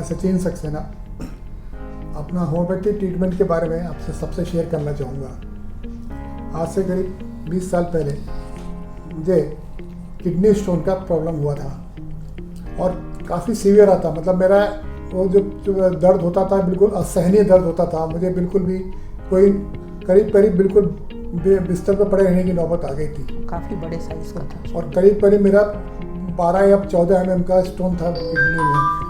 सचिन सक्सेना अपना homeopathy treatment के बारे में आपसे सबसे शेयर करना चाहूँगा। आज से करीब 20 साल पहले मुझे किडनी स्टोन का प्रॉब्लम हुआ था और काफ़ी सीवियर आता, मतलब मेरा वो जो दर्द होता था बिल्कुल असहनीय दर्द होता था। मुझे बिल्कुल भी कोई करीब बिल्कुल बिस्तर पर पड़े रहने की नौबत आ गई थी। काफ़ी बड़े साइज का था और करीब मेरा 12 या 14 mm का स्टोन था किडनी में।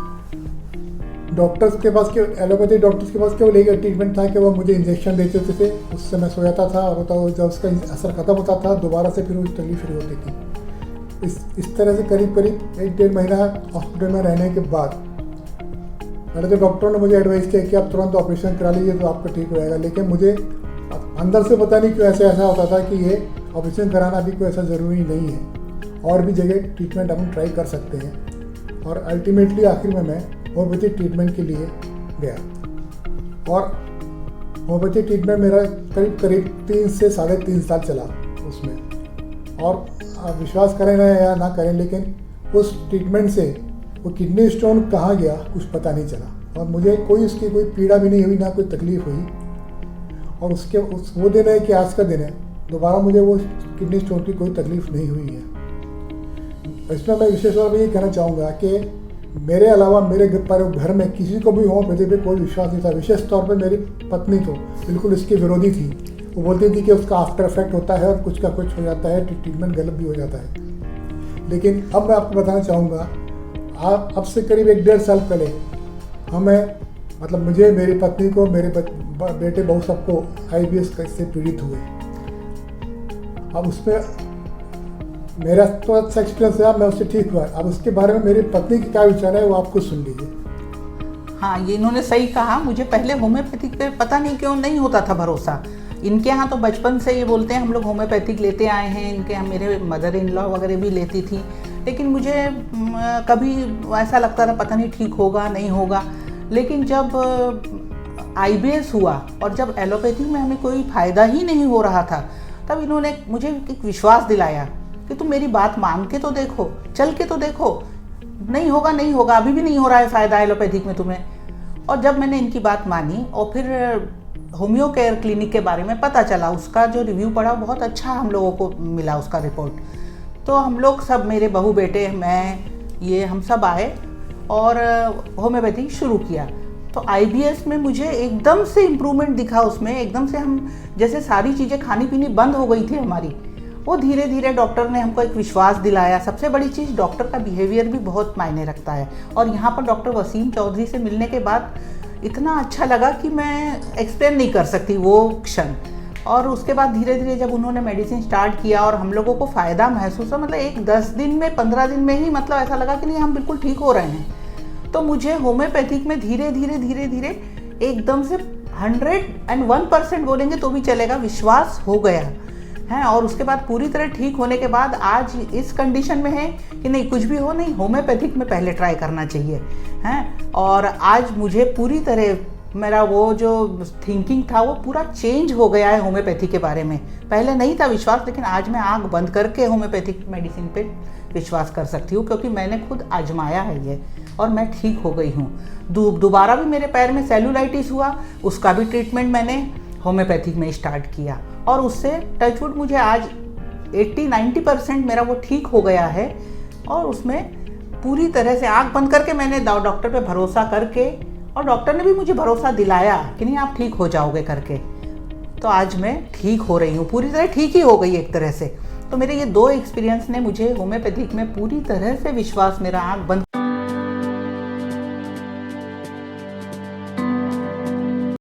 डॉक्टर्स के पास एलोपैथी डॉक्टर्स के पास केवल एक ट्रीटमेंट था कि वो मुझे इंजेक्शन देते थे, उससे मैं सो जाता था और जब उसका असर ख़त्म होता था दोबारा से फिर वो तकलीफ शुरू होती थी। इस तरह से करीब 1-1.5 महीना हॉस्पिटल में रहने के बाद पहले तो डॉक्टरों ने मुझे एडवाइस किया कि आप तुरंत ऑपरेशन करा लीजिए तो आपका ठीक हो जाएगा, लेकिन मुझे अंदर से पता नहीं क्यों ऐसा होता था कि ये ऑपरेशन कराना भी कोई ऐसा ज़रूरी नहीं है, और भी जगह ट्रीटमेंट हम ट्राई कर सकते हैं। और अल्टीमेटली आखिर में मैं होम्योपैथी ट्रीटमेंट के लिए गया और होम्योपैथी ट्रीटमेंट मेरा करीब 3 से 3.5 साल चला उसमें। और आप विश्वास करें या ना करें, लेकिन उस ट्रीटमेंट से वो किडनी स्टोन कहाँ गया कुछ पता नहीं चला और मुझे उसकी कोई पीड़ा भी नहीं हुई, ना कोई तकलीफ हुई। और वो दिन है कि आज का दिन है, दोबारा मुझे वो किडनी स्टोन की कोई तकलीफ नहीं हुई है। इसमें मैं विशेष तौर पर ये कहना चाहूँगा कि मेरे अलावा मेरे घर में किसी को भी होम्योपैथी पे कोई विश्वास नहीं था। विशेष तौर पे मेरी पत्नी तो बिल्कुल इसकी विरोधी थी। वो बोलती थी कि उसका आफ्टर इफेक्ट होता है और कुछ का कुछ हो जाता है, ट्रीटमेंट गलत भी हो जाता है। लेकिन अब मैं आपको बताना चाहूँगा, अब से करीब 1-1.5 साल पहले मुझे, मेरी पत्नी को, मेरे बेटे बहू सबको IBS से पीड़ित हुए। अब उसमें मेरा तो अच्छा एक्सपीरियंस है, मैं उससे ठीक हुआ। अब उसके बारे में मेरी पत्नी की क्या विचार है वो आप खुद सुन लीजिए। हाँ, ये इन्होंने सही कहा। मुझे पहले होम्योपैथिक पे पता नहीं क्यों नहीं होता था भरोसा। इनके यहाँ तो बचपन से ये बोलते हैं हम लोग होम्योपैथिक लेते आए हैं। इनके यहाँ मेरे मदर इन लॉ वगैरह भी लेती थी, लेकिन मुझे कभी ऐसा लगता था पता नहीं ठीक होगा नहीं होगा। लेकिन जब IBS हुआ और जब एलोपैथी में हमें कोई फ़ायदा ही नहीं हो रहा था, तब इन्होंने मुझे एक विश्वास दिलाया कि तुम मेरी बात मान के तो देखो, चल के तो देखो, नहीं होगा, अभी भी नहीं हो रहा है फ़ायदा एलोपैथिक में तुम्हें। और जब मैंने इनकी बात मानी और फिर होम्यो केयर क्लिनिक के बारे में पता चला, उसका जो रिव्यू पढ़ा बहुत अच्छा हम लोगों को मिला उसका रिपोर्ट। तो हम लोग सब, मेरे बहू बेटे, मैं, हम सब आए और होम्योपैथी शुरू किया। तो IBS में मुझे एकदम से इम्प्रूवमेंट दिखा उसमें। एकदम से हम जैसे सारी चीज़ें खानी पीनी बंद हो गई थी हमारी, वो धीरे धीरे डॉक्टर ने हमको एक विश्वास दिलाया। सबसे बड़ी चीज़, डॉक्टर का बिहेवियर भी बहुत मायने रखता है। और यहाँ पर डॉक्टर वसीम चौधरी से मिलने के बाद इतना अच्छा लगा कि मैं एक्सप्लेन नहीं कर सकती वो क्षण। और उसके बाद धीरे धीरे जब उन्होंने मेडिसिन स्टार्ट किया और हम लोगों को फ़ायदा महसूस हुआ, मतलब 10 दिन में 15 दिन में ही ऐसा लगा कि नहीं हम बिल्कुल ठीक हो रहे हैं। तो मुझे होम्योपैथिक में धीरे धीरे एकदम से 101% बोलेंगे तो भी चलेगा, विश्वास हो गया है। और उसके बाद पूरी तरह ठीक होने के बाद आज इस कंडीशन में है कि नहीं, कुछ भी हो, नहीं होम्योपैथिक में पहले ट्राई करना चाहिए हैं। और आज मुझे पूरी तरह मेरा वो जो थिंकिंग था वो पूरा चेंज हो गया है होम्योपैथी के बारे में। पहले नहीं था विश्वास, लेकिन आज मैं आँख बंद करके होम्योपैथिक मेडिसिन पे विश्वास कर सकती हूँ, क्योंकि मैंने खुद आजमाया है ये और मैं ठीक हो गई हूँ। दोबारा भी मेरे पैर में सेलुलाइटिस हुआ, उसका भी ट्रीटमेंट मैंने होम्योपैथिक में स्टार्ट किया और उससे टचवुड मुझे आज 80-90% मेरा वो ठीक हो गया है। और उसमें पूरी तरह से आँख बंद करके मैंने डॉक्टर पे भरोसा करके, और डॉक्टर ने भी मुझे भरोसा दिलाया कि नहीं आप ठीक हो जाओगे करके। तो आज मैं ठीक हो रही हूँ, पूरी तरह ठीक ही हो गई एक तरह से। तो मेरे ये 2 एक्सपीरियंस ने मुझे होम्योपैथिक में पूरी तरह से विश्वास, मेरा आँख बंद